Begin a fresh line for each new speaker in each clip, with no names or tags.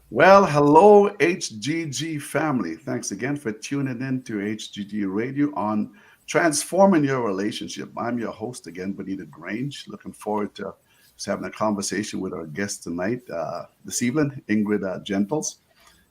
Well, hello, HGG family. Thanks again for tuning in to HGG Radio on Transforming Your Relationship. I'm your host again, Bonitto Grange. Looking forward to just having a conversation with our guest tonight, this evening, Ingrid Gentles.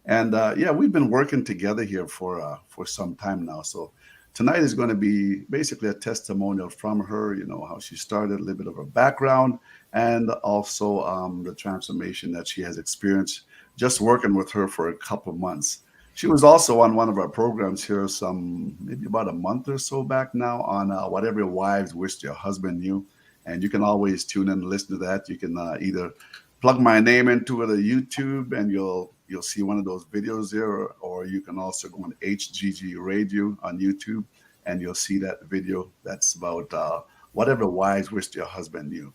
And yeah, we've been working together here for some time now. So tonight is going to be basically a testimonial from her. You know how she started, a little bit of her background, and also the transformation that she has experienced just working with her for a couple months. She was also on one of our programs here, some maybe about a month or so back now, on whatever wives wish their husband knew. And you can always tune in and listen to that. You can either plug my name into the YouTube and you'll see one of those videos there, or you can also go on HGG Radio on YouTube and you'll see that video that's about whatever wives wish their husband knew.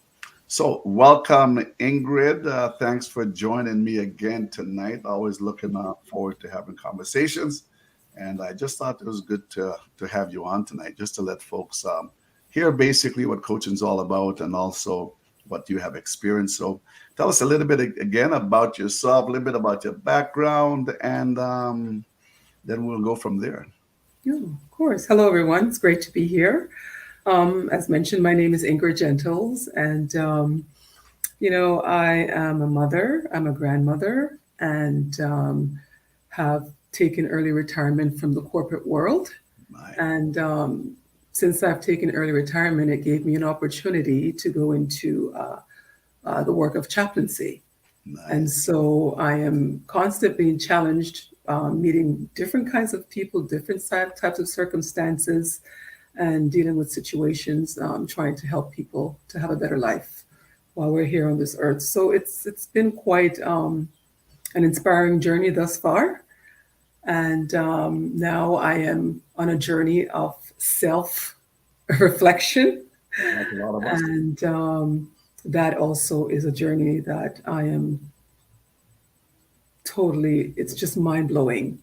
So welcome, Ingrid. Thanks for joining me again tonight. Always looking forward to having conversations. And I just thought it was good to have you on tonight, just to let folks hear basically what coaching is all about and also what you have experienced. So tell us a little bit again about yourself, a little bit about your background, and then we'll go from there.
Yeah, of course. Hello, everyone. It's great to be here. As mentioned, my name is Ingrid Gentles, and I am a mother. I'm a grandmother, and have taken early retirement from the corporate world.
My,
And since I've taken early retirement, it gave me an opportunity to go into the work of chaplaincy. And
nice.
so I am constantly challenged, meeting different kinds of people, different types of circumstances, and dealing with situations, trying to help people to have a better life while we're here on this earth. So it's been quite an inspiring journey thus far. And now I am on a journey of self reflection.
Like a lot of us.
And that also is a journey that I am totally, it's just mind blowing.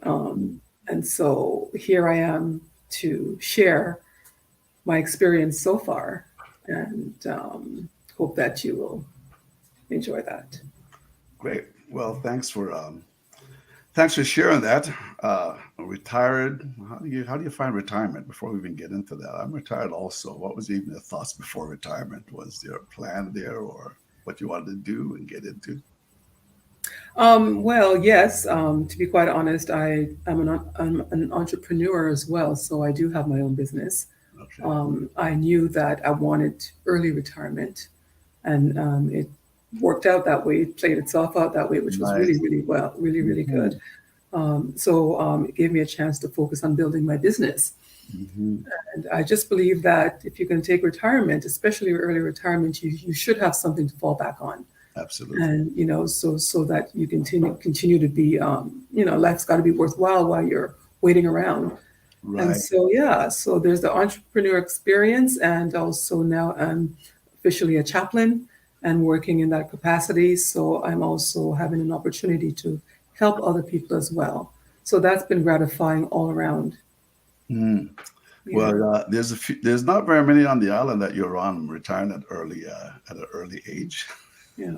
Um,
Mm,
and so here I am to share my experience so far and hope that you will enjoy that.
great. Well, thanks for sharing that. Retired. How do you find retirement? Before we even get into that, I'm retired also. What was even the thoughts before retirement? Was there a plan there, or what you wanted to do and get into?
Well, yes, to be quite honest, I'm an entrepreneur as well, so I do have my own business.
Okay.
I knew that I wanted early retirement, and it worked out that way. It played itself out that way, which was really,
Nice.
really well, really, really
Hmm.
good. So it gave me a chance to focus on building my business.
Hmm.
And I just believe that if you can take retirement, especially early retirement, you should have something to fall back on.
Absolutely.
And so that you continue to be, life's got to be worthwhile while you're waiting around. And
Right.
so, yeah, so there's the entrepreneur experience, and also now I'm officially a chaplain and working in that capacity. So I'm also having an opportunity to help other people as well. So that's been gratifying all around.
Mm.
Yeah,
Well, there's not very many on the island that you're on retiring at an early age.
yeah,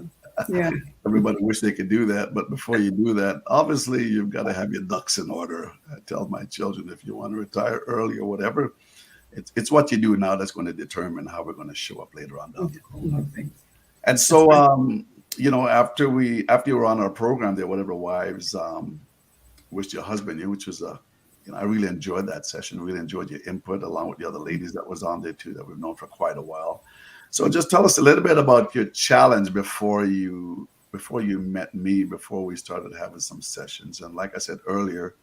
yeah.
Everybody wish they could do that, but before you do that, obviously you've got to have your ducks in order. I tell my children, if you want to retire early or whatever, it's what you do now that's going to determine how we're going to show up later on down the road.
A lot of things.
And
That's
so,
right.
after you were on our program there, whatever wives wish your husband knew, which was I really enjoyed that session. Really enjoyed your input along with the other ladies that was on there too that we've known for quite a while. So just tell us a little bit about your challenge before you met me, before we started having some sessions. And like I said earlier,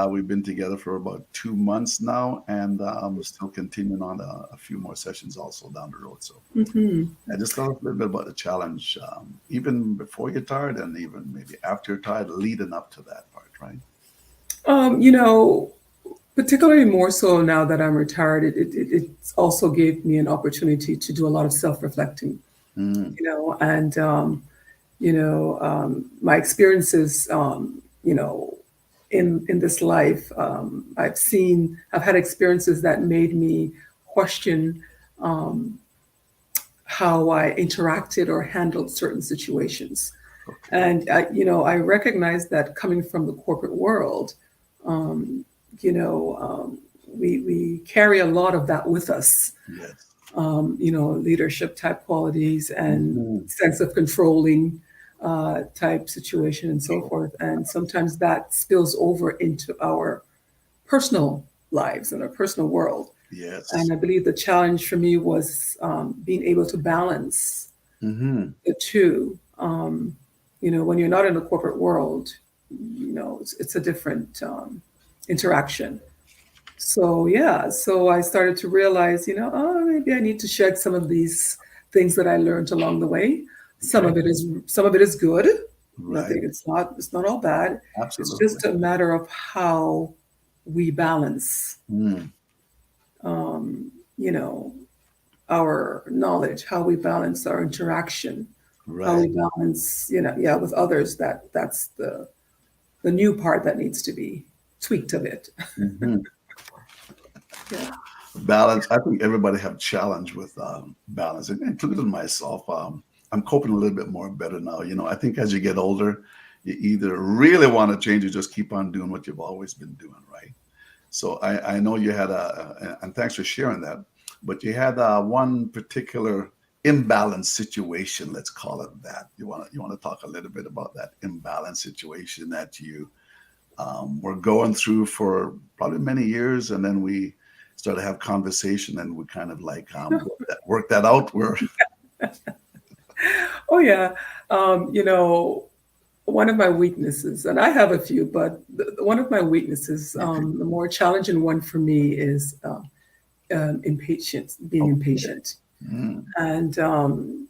we've been together for about 2 months now, and still continuing on a few more sessions also down the road. So
Hmm.
I just tell us a little bit about the challenge, even before you're tired, and even maybe after you're tired, leading up to that part, right?
Um, you know, Particularly more so now that I'm retired, it also gave me an opportunity to do a lot of self-reflecting,
Mm,
and my experiences, in this life, I've had experiences that made me question um, how I interacted or handled certain situations.
Okay.
And I recognize that coming from the corporate world, um, we carry a lot of that with us.
Yes.
Leadership type qualities and
Hmm.
sense of controlling type situation and so forth. And sometimes that spills over into our personal lives and our personal world. And
Yes.
I believe the challenge for me was being able to balance
Hmm.
the two. When you're not in the corporate world, it's a different interaction. So yeah, so I started to realize, oh, maybe I need to shed some of these things that I learned along the way.
Okay.
Some of it is good.
Right.
Nothing, it's not all bad. It's
Absolutely.
just a matter of how we balance,
Mm.
you know, our knowledge, how we balance our interaction, how
Right.
we balance, yeah, with others. That's the new part that needs to be tweaked a bit.
Hmm.
Yeah.
Balance. I think everybody have challenge with balance, including myself. I'm coping a little bit more better now. I think as you get older, you either really want to change or just keep on doing what you've always been doing, right? So I know you had and thanks for sharing that, but you had one particular imbalance situation. Let's call it that. You want to talk a little bit about that imbalance situation that you were going through for probably many years, and then we started to have conversation, and we kind of like work that out. Where
Oh yeah. One of my weaknesses, and I have a few, but one of my weaknesses, the more challenging one for me is impatience, being
okay,
impatient.
mm,
And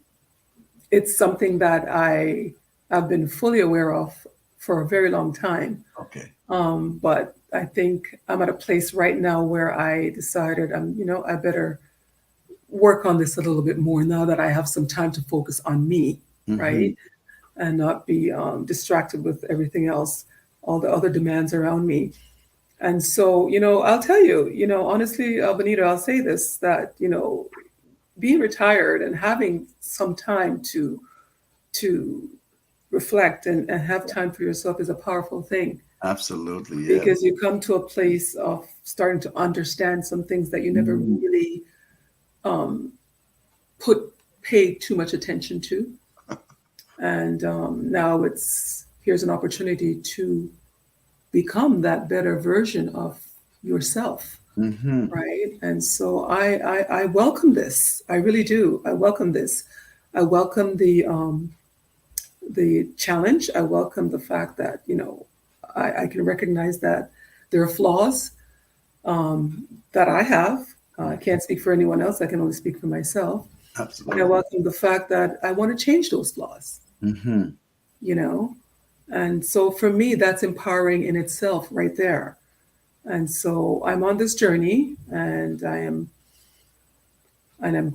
it's something that I have been fully aware of for a very long time.
okay,
But I think I'm at a place right now where I decided I better work on this a little bit more now that I have some time to focus on me,
hmm,
right? And not be distracted with everything else, all the other demands around me. And so, I'll tell you, honestly, Benito, I'll say this that, being retired and having some time to reflect and have time for yourself is a powerful thing
absolutely, yeah,
because you come to a place of starting to understand some things that you never
mm,
really um, put paid too much attention to. And now here's an opportunity to become that better version of yourself,
hmm,
right? And so I welcome this. I really do. I welcome this. I welcome the challenge. I welcome the fact that I can recognize that there are flaws um, that I have. I can't speak for anyone else. I can only speak for myself. And I
absolutely,
welcome the fact that I want to change those flaws.
hmm.
You know, and so for me, that's empowering in itself, right there. And so I'm on this journey, and I'm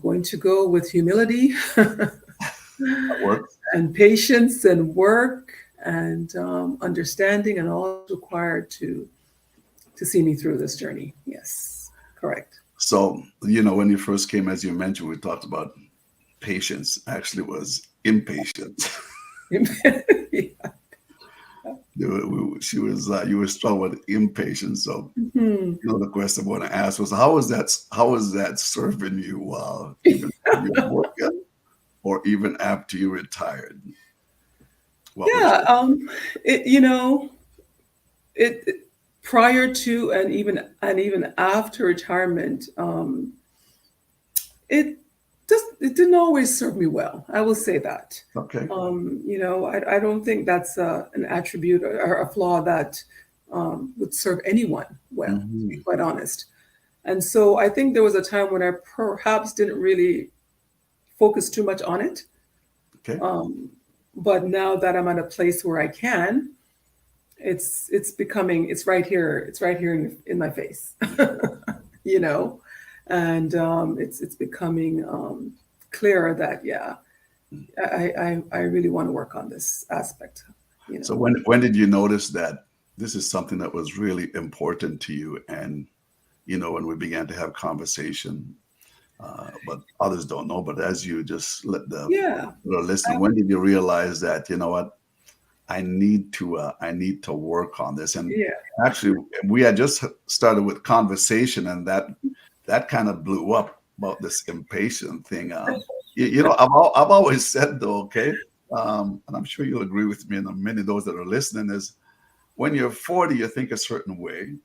going to go with humility
That works.
and patience and work and understanding and all that's required to see me through this journey. Yes, correct.
So when you first came, as you mentioned, we talked about patience. Actually, was impatient.
Yeah.
She was you were strong with impatience. So
Mhm.
the question I want to ask was how is that serving you even when you working or even after you retired? What would
Yeah,
you
it, you know, it prior to and even after retirement, it it didn't always serve me well. I will say that.
okay?
I don't think that's an attribute or a flaw that would serve anyone well, to be
Hmm.
quite honest. And so I think there was a time when I perhaps didn't really focus too much on it.
Okay.
Um, but now that I'm at a place where I can, it's right here in my face, you know, and it's becoming clearer that yeah, I really want to work on this aspect, you
So
know.
when did you notice that this is something that was really important to you? And when we began to have conversation, but others don't know. But as you just let the
Yeah.
listener, when did you realize that, you know what, I need to work on this? And
Yeah.
actually, we had just started with conversation, and that kind of blew up about this impatient thing. You know, I've always said though, okay, and I'm sure you'll agree with me, and many of those that are listening, is when you're 40, you think a certain way.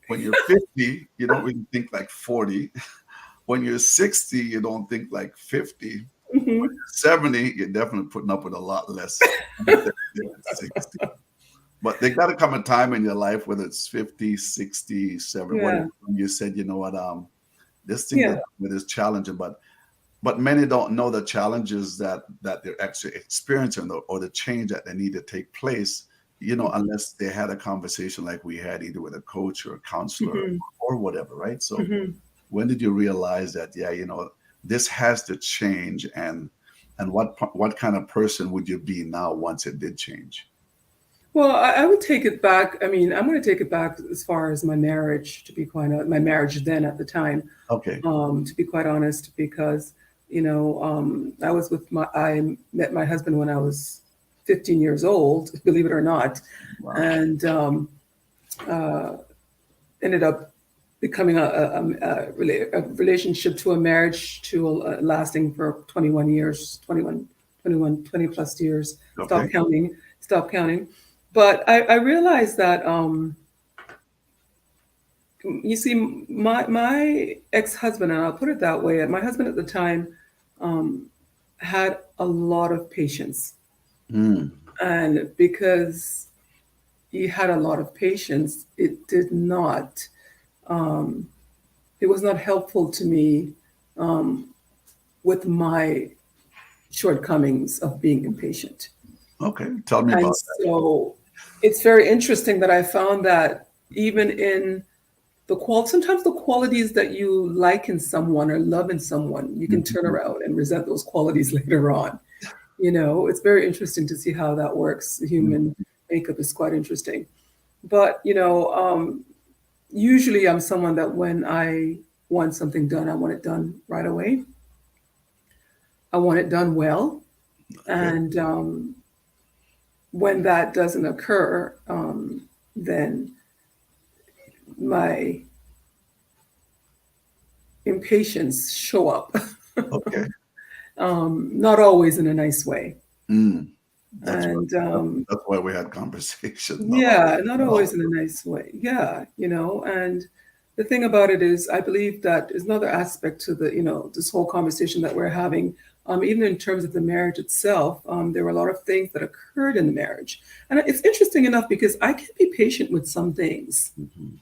When you're 50, you don't really think like 40. When you're 60, you don't think like 50.
Mhm.
70, you're definitely putting up with a lot less than 60. But there got to come a time in your life, whether it's 50, 60, 70, whatever,
Yeah.
you said, you know what, this thing that
Yeah.
with is challenging, but many don't know the challenges that they're actually experiencing, or the change that they need to take place, you know, unless they had a conversation like we had, either with a coach or a counselor
Mhm.
or whatever, right? So
Mhm.
when did you realize that, yeah, you know, this has to change, and what kind of person would you be now once it did change?
Well, I would take it back. I mean, I'm going to take it back as far as my marriage, to be quite honest, my marriage then at the time,
Okay.
to be quite honest, because, I met my husband when I was 15 years old, believe it or not,
Wow.
and uh, ended up becoming a relationship to a marriage to lasting for 21 years, 20 plus years.
Okay.
Stop counting. But I realized that, you see, my ex-husband, and I'll put it that way, my husband at the time um, had a lot of patience.
Mm,
And because he had a lot of patience, um, it was not helpful to me um, with my shortcomings of being impatient.
okay. Tell me
And
about
so it's very interesting that I found that even in sometimes the qualities that you like in someone or love in someone, you
that.
can turn
Mhm.
around and resent those qualities later on. You know, it's very interesting to see how that works. The human makeup is quite interesting. But, usually I'm someone that when I want something done, I want it done right away. I want it done well.
Okay.
And when that doesn't occur, then my impatience show up.
Okay.
Not always in a nice way.
Mm, that's what
And
that's why we had conversations. Not always.
yeah, not always in a nice way. Yeah, and the thing about it is, I believe that is another aspect to this whole conversation that we're having. Even in terms of the marriage itself, there were a lot of things that occurred in the marriage. And it's interesting enough because I can be patient with some things,
Mhm.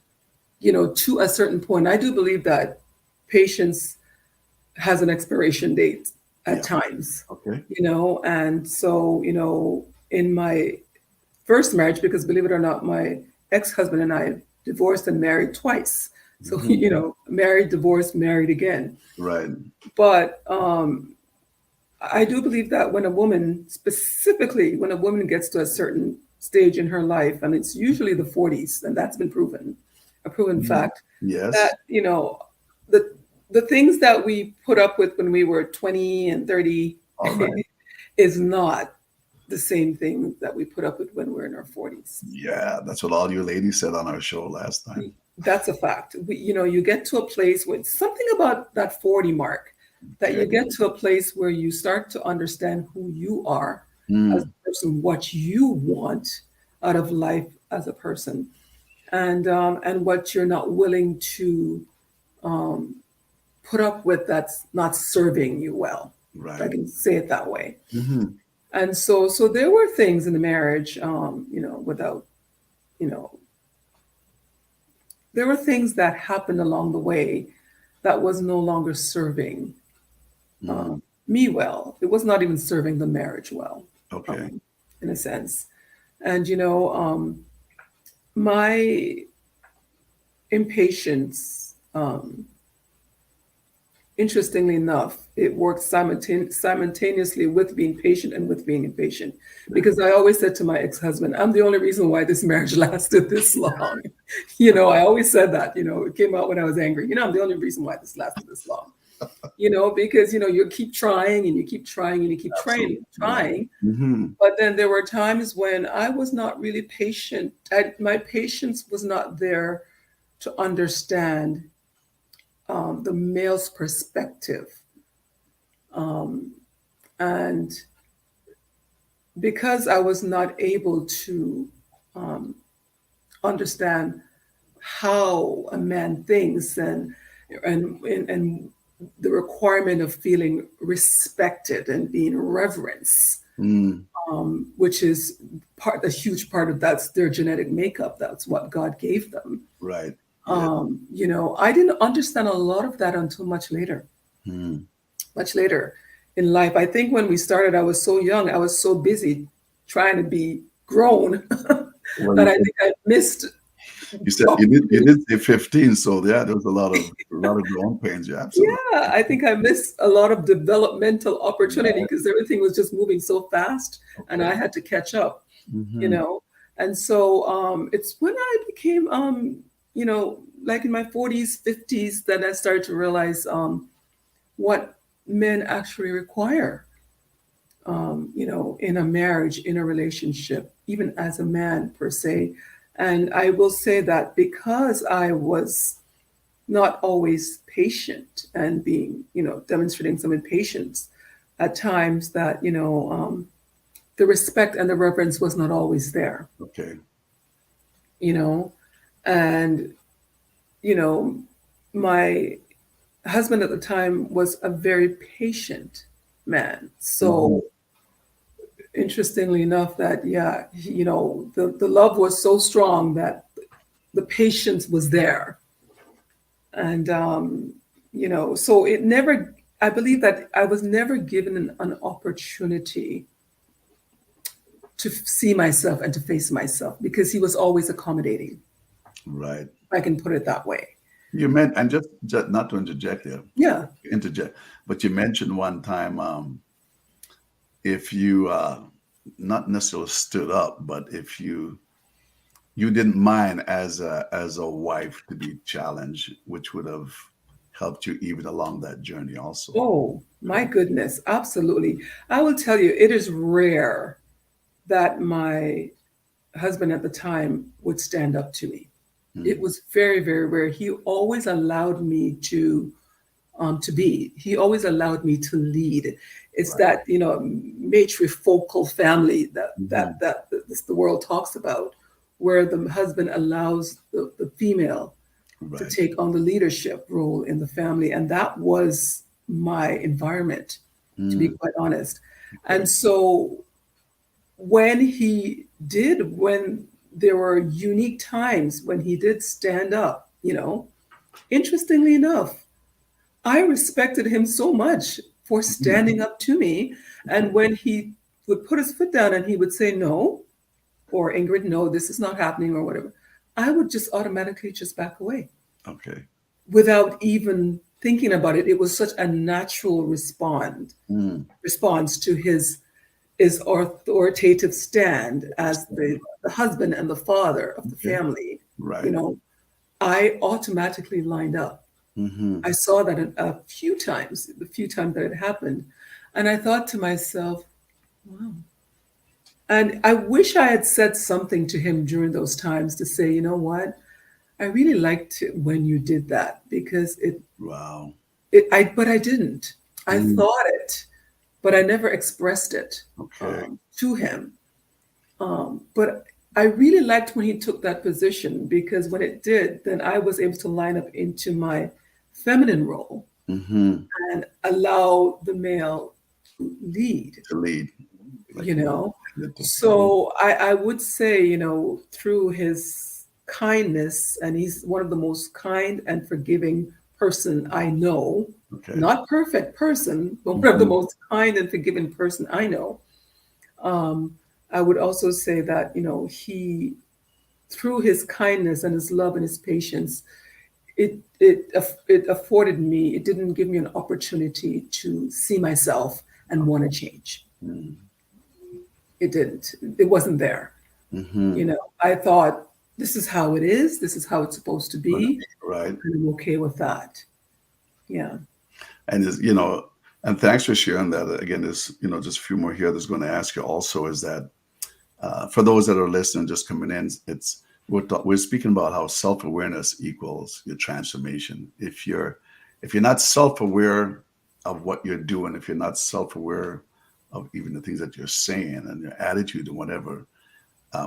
to a certain point. I do believe that patience has an expiration date at
Yeah.
times,
Okay.
and so, in my first marriage, because believe it or not, my ex-husband and I divorced and married twice. So,
Mhm.
married, divorced, married again.
Right.
But I do believe that specifically when a woman gets to a certain stage in her life, and it's usually the 40s, and that's been a proven
Mhm.
fact,
Yes.
that, the the things that we put up with when we were 20 and 30
All right.
is not the same thing that we put up with when we're in our 40s.
Yeah, that's what all you ladies said on our show last time.
That's a fact. You get to a place with something about that 40 mark, that
Okay.
you get to a place where you start to understand who you are as
Mm,
a person, what you want out of life as a person, and what you're not willing to um, put up with that's not serving you well, if I
right.
can say it that way.
Hmm.
And so there were things in the marriage, without, you know, there were things that happened along the way that was no longer serving
Mm,
um, me well. It was not even serving the marriage well,
okay.
um, in a sense. And, my impatience, interestingly enough, it worked simultaneously with being patient and with being impatient. Because I always said to my ex-husband, I'm the only reason why this marriage lasted this long. I always said that, it came out when I was angry. I'm the only reason why this lasted this long. because you keep trying and you keep trying and you keep
Absolutely. Right.
trying.
Hmm.
But then there were times when I was not really patient. My patience was not there to understand the male's perspective. Um, and because I was not able to um, understand how a man thinks, and the requirement of feeling respected and being reverenced,
Mm.
which is a huge part of that's their genetic makeup. That's what God gave them.
Right. Yeah.
I didn't understand a lot of that until
Mm.
much later in life. I think when we started, I was so young. I was so busy trying to be grown
Well,
that I think I missed.
you said you did say 15, so yeah, there was a lot of growing pains. Yeah, absolutely.
Yeah, I think I missed a lot of developmental opportunity
Right.
because everything was just moving so fast and
Okay.
I had to catch up, you
Hmm.
know. And so it's when I became, you know, like in my 40s, 50s, that I started to realize what men actually require, in a marriage, in a relationship, even as a man per se. And I will say that because I was not always patient and being, demonstrating some impatience at times, that, the respect and the reverence was not always there,
Okay.
you know, and, you know, my husband at the time was a very patient man.
Hmm.
So interestingly enough, that, yeah, the love was so strong that the patience was there. And, so it never, I believe that I was never given an opportunity to see myself and to face myself because he was always accommodating.
Right.
I can put it that way.
You meant, and just not to interject there,
Yeah.
interject, but you mentioned one time, if you not necessarily stood up, but if you didn't mind as a wife to be challenged, which would have helped you even along that journey also.
Oh, my
Correct.
goodness. Absolutely. I will tell you, it is rare that my husband at the time would stand up to me. It
Mm.
was very, very rare. He always allowed me to be. He always allowed me to lead. It's
Right.
that matrifocal family that
Hmm.
the world talks about, where the husband allows the female to
Right.
take on the leadership role in the family, and that was my environment, to be
Mm.
quite honest.
Okay.
And so when there were unique times when he did stand up, interestingly enough, I respected him so much for
Mhm.
standing up to me.
Okay.
And when he would put his foot down and he would say no, or Ingrid, no, this is not happening, or whatever, I would just automatically just back away
Okay.
without even thinking about it. It was such a natural
Mm.
response to his authoritative stand as the husband and the father of the
Okay.
family. You
Right.
know, I automatically lined up.
Hmm.
I saw that a few times, the few times that it happened. And I thought to myself, wow. And I wish I had said something to him during those times to say, you know what? I really liked it when you did that because
Wow.
but I didn't. I
Mm.
thought it, but I never expressed it
Okay.
to him. But I really liked when he took that position because when it did, then I was able to line up into my feminine role
Hmm.
and allow the male to lead,
To lead, like
you know.
mentor. Mhm.
So I would say, through his kindness, and he's one of the most kind and forgiving person I know,
Okay.
not perfect person, but one of the
Hmm.
most kind and forgiving person I know. Um, I would also say that, he, through his kindness and his love and his patience, it afforded me, it didn't give me an opportunity to see myself and want to change.
Mm.
It didn't. It wasn't there.
Hmm.
I thought, this is how it is, this is how it's supposed to
Right.
be,
Right.
and I'm okay with that. Yeah.
And is, and thanks for sharing that. Again, there's, just a few more here that's going to ask you also is that for those that are listening, just coming in, we're speaking about how self-awareness equals your transformation. If you're not self-aware of what you're doing, if you're not self-aware of even the things that you're saying and your attitude and whatever,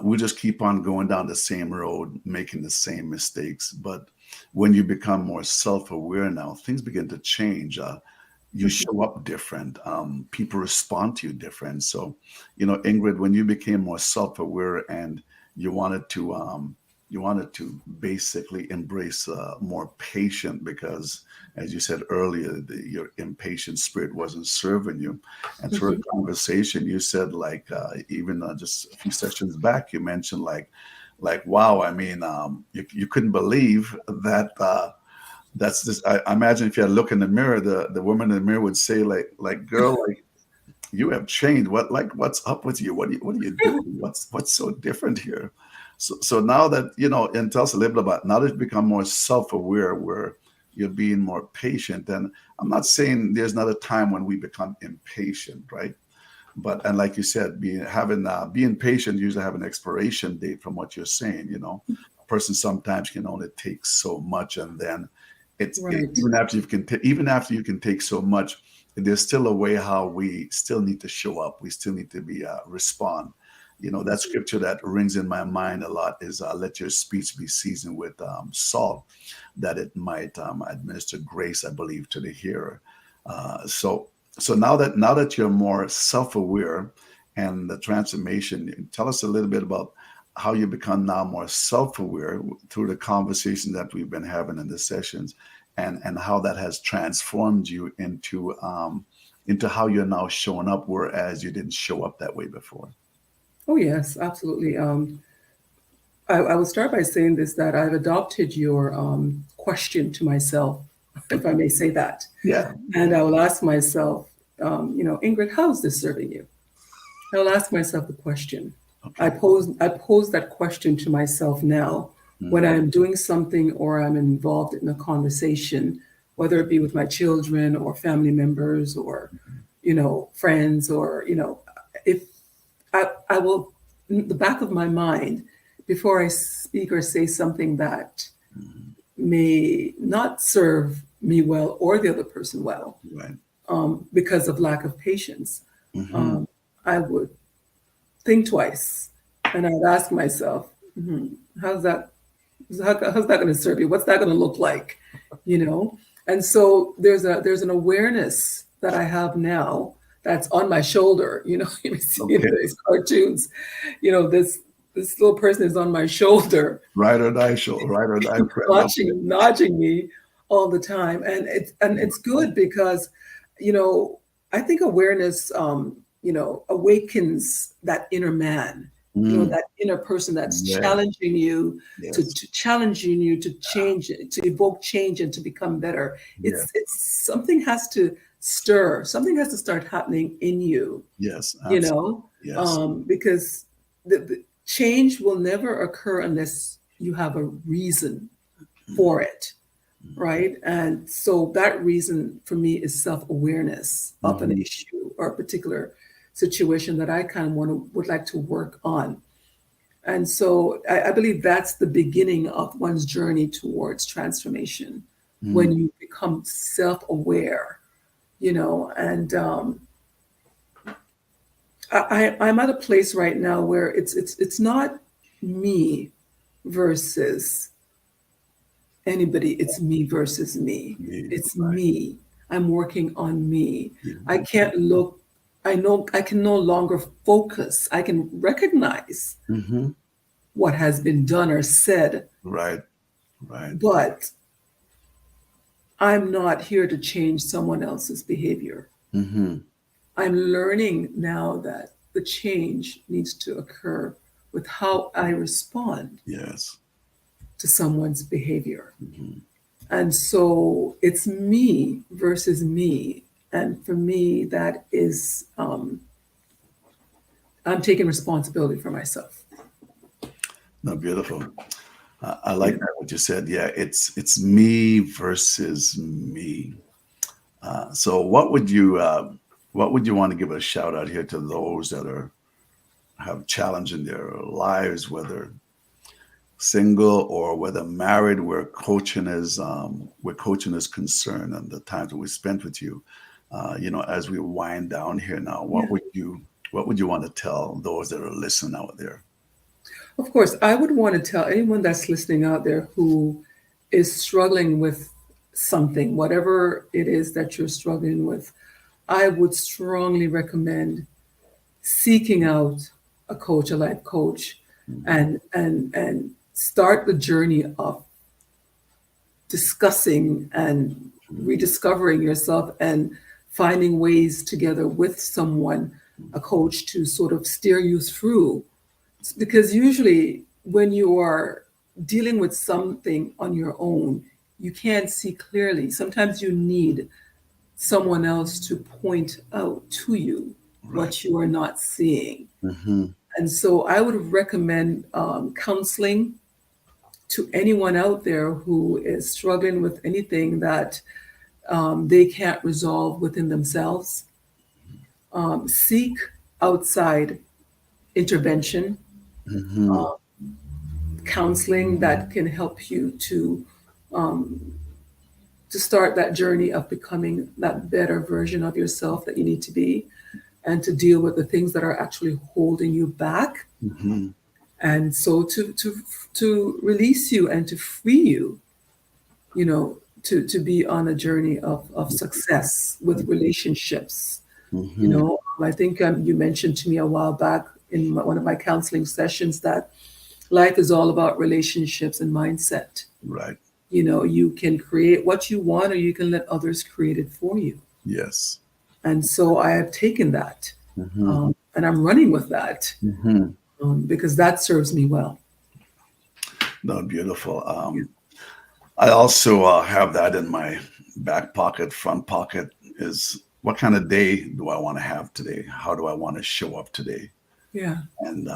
we just keep on going down the same road, making the same mistakes. But when you become more self-aware now, things begin to change. You
Mhm.
show up different. People respond to you different. So, Ingrid, when you became more self-aware and you wanted to, basically embrace more patient because, as you said earlier, your impatient spirit wasn't serving you. And through
Mhm.
a conversation, you said like, even just a few sessions back, you mentioned like, wow, I mean, you couldn't believe that. That's just I imagine if you had to look in the mirror, the woman in the mirror would say like girl, like you have changed. What's up with you? What are you doing? What's so different here? So now that and tell us a little bit about now that you've become more self-aware where you're being more patient. And I'm not saying there's not a time when we become impatient, right? But and like you said, being patient usually have an expiration date from what you're saying. A person sometimes can only take so much, and then
Right.
even after you can take so much, there's still a way how we still need to show up. We still need to be respond. That scripture that rings in my mind a lot is let your speech be seasoned with salt, that it might administer grace, I believe, to the hearer. So now that you're more self-aware and the transformation, tell us a little bit about how you become now more self-aware through the conversation that we've been having in the sessions, and how that has transformed you into how you're now showing up, whereas you didn't show up that way before.
Oh, yes, absolutely. I will start by saying this that I've adopted your question to myself, if I may say that.
Yeah.
And I will ask myself, Ingrid, how is this serving you? I'll ask myself the question. I
Okay.
pose that question to myself now when
Mhm.
I'm doing something or I'm involved in a conversation, whether it be with my children or family members or, friends or, if I will, in the back of my mind, before I speak or say something that
Mhm.
may not serve me well or the other person well,
Right.
because of lack of patience,
Hmm.
um, I would think twice, and I'd ask myself, "Hmm, how's that? How's that going to serve you? What's that going to look like?" You know. And so there's an awareness that I have now that's on my shoulder. You see in
Okay.
these cartoons, this little person is on my shoulder,
Ride or die show. Ride or die friend. Okay.
nudging me all the time, and it's good because, you know, I think awareness, awakens that inner man,
Mm.
that inner person that's
Yes.
challenging you
Yes.
to challenging you to change, to evoke change and to become better.
Yes.
It's something has to stir, something has to start happening in you,
Yes. Absolutely. Yes.
because the change will never occur unless you have a reason for it, right? And so that reason for me is self-awareness of an
Mm-hmm.
issue or a particular situation that I kind of would like to work on. And so I believe that's the beginning of one's journey towards transformation,
Mm.
when you become self-aware, and I'm at a place right now where it's not me versus anybody. It's me versus me.
Yeah.
It's
Right.
me. I'm working on me. I
Yeah.
can't look. I know I can no longer focus. I can recognize
Mm-hmm.
what has been done or said,
Right. Right.
but I'm not here to change someone else's behavior.
Mm-hmm.
I'm learning now that the change needs to occur with how I respond
Yes.
to someone's behavior.
Mm-hmm.
And so it's me versus me. And for me, that is, I'm taking responsibility for myself.
No, beautiful. I like
Yeah.
that what you said. Yeah, it's me versus me. So what would you want to give a shout out here to those that are have challenge in their lives, whether single or whether married, where coaching is concerned, and the times that we spent with you. As we wind down here now,
Yeah.
what would you want to tell those that are listening out there?
Of course, I would want to tell anyone that's listening out there who is struggling with something, whatever it is that you're struggling with, I would strongly recommend seeking out a coach, a life coach,
Mhm.
and start the journey of discussing and rediscovering yourself and finding ways together with someone, a coach, to sort of steer you through. Because usually when you are dealing with something on your own, you can't see clearly. Sometimes you need someone else to point out to you
Right.
what you are not seeing.
Hmm.
And so I would recommend counseling to anyone out there who is struggling with anything that they can't resolve within themselves. Seek outside intervention,
Hmm.
uh, counseling that can help you um, to start that journey of becoming that better version of yourself that you need to be, and to deal with the things that are actually holding you back,
Hmm.
and so to release you and to free you, you know, to be on a journey of success with relationships. You
Hmm.
know, I think you mentioned to me a while back in one of my counseling sessions that life is all about relationships and mindset.
Right.
You know, you can create what you want, or you can let others create it for you.
Yes.
And so I have taken that,
Hmm.
and I'm running with that,
Hmm.
because that serves me well.
No, beautiful.
Yeah.
I also have that in my back pocket, front pocket. Is what kind of day do I want to have today? How do I want to show up today?
Yeah.
And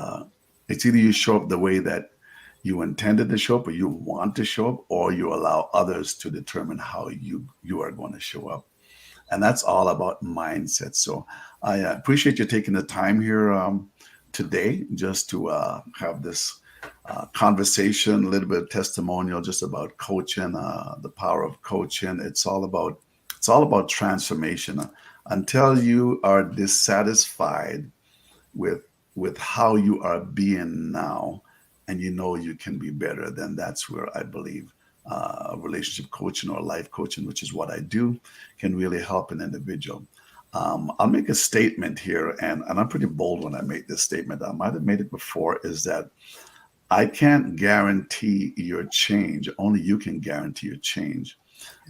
it's either you show up the way that you intended to show up, or you want to show up, or you allow others to determine how you are going to show up. And that's all about mindset. So I appreciate you taking the time here today just to have this conversation, a little bit of testimonial, just about coaching, the power of coaching. It's all about transformation. Until you are dissatisfied with how you are being now, and you know you can be better, then that's where I believe relationship coaching or life coaching, which is what I do, can really help an individual. I'll make a statement here, and I'm pretty bold when I make this statement. I might have made it before, is that I can't guarantee your change. Only you can guarantee your change.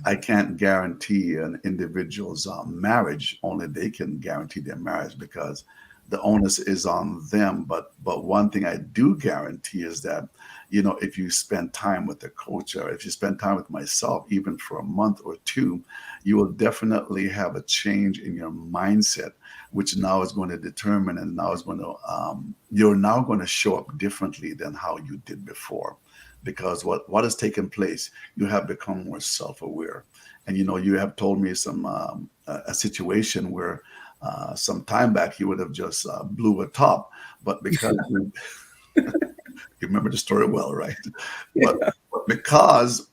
I can't guarantee an individual's marriage. Only they can guarantee their marriage, because the onus is on them. But one thing I do guarantee is that, if you spend time with a coach, or if you spend time with myself, even for a month or two, you will definitely have a change in your mindset, which now is going to determine, and now is going to you're now going to show up differently than how you did before, because what has taken place, you have become more self-aware. And you have told me a situation where some time back you would have just blew a top, but because you remember the story well, right? but,
Yeah.
but because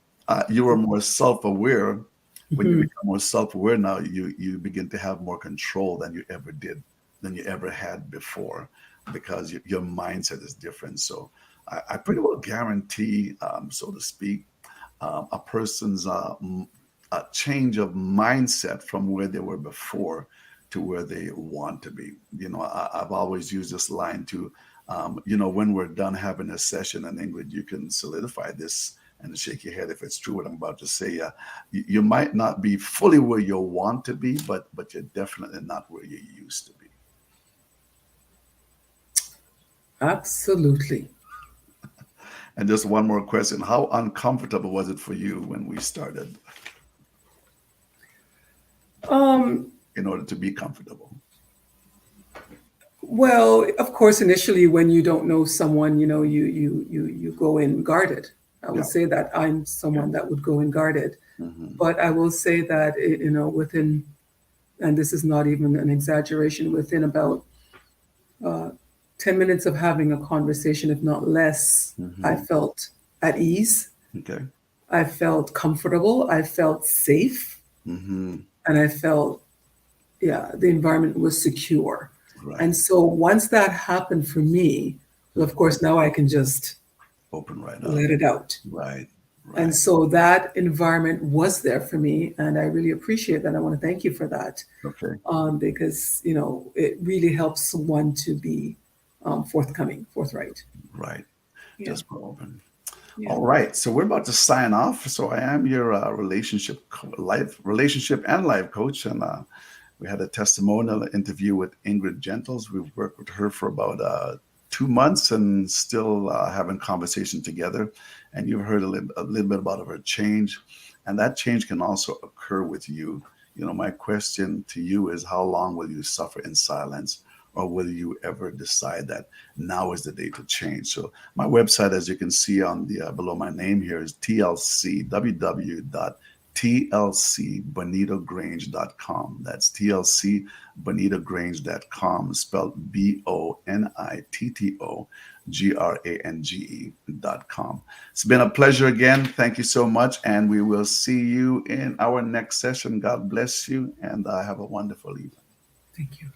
you were more self-aware, when you
Mhm.
become more self-aware now, you begin to have more control than you ever had before, because your mindset is different. So I pretty well guarantee, so to speak, a person's a change of mindset from where they were before to where they want to be. I've always used this line to, when we're done having a session, and Ingrid, you can solidify this and shake your head if it's true what I'm about to say. You might not be fully where you want to be, but you're definitely not where you used to be.
Absolutely.
And just one more question: how uncomfortable was it for you when we started?
Um,
In order to be comfortable.
well, of course, initially when you don't know someone, you go in guarded. I would
Yeah.
say that I'm
Yeah.
someone that would go and guard it.
Hmm.
But I will say that, within, and this is not even an exaggeration, within about uh, 10 minutes of having a conversation, if not less, I
Hmm.
felt at ease.
Okay.
I felt comfortable. I felt safe.
Hmm.
And I felt, yeah, the environment was secure.
Right.
And so once that happened for me, well, of
Mhm.
course, now I can just
Open right up.
let it out.
Right.
And
Right.
so that environment was there for me. And I really appreciate that. I want to thank you for that,
Okay.
because, it really helps someone to be forthcoming, forthright.
Right.
Yeah.
Just more open.
Yeah.
All right. So we're about to sign off. So I am your relationship and life coach, and we had a testimonial interview with Ingrid Gentles. We've worked with her for about 2 months and still having conversation together. And you've heard a little bit about her change, and that change can also occur with you. My question to you is, how long will you suffer in silence, or will you ever decide that now is the day to change? So my website, as you can see on the below my name here, is tlc.bonitogrange.com. That's tlc.bonitogrange.com, spelled BONITTOGRANGE.com. It's been a pleasure again. Thank you so much. And we will see you in our next session. God bless you, and have a wonderful evening.
Thank you.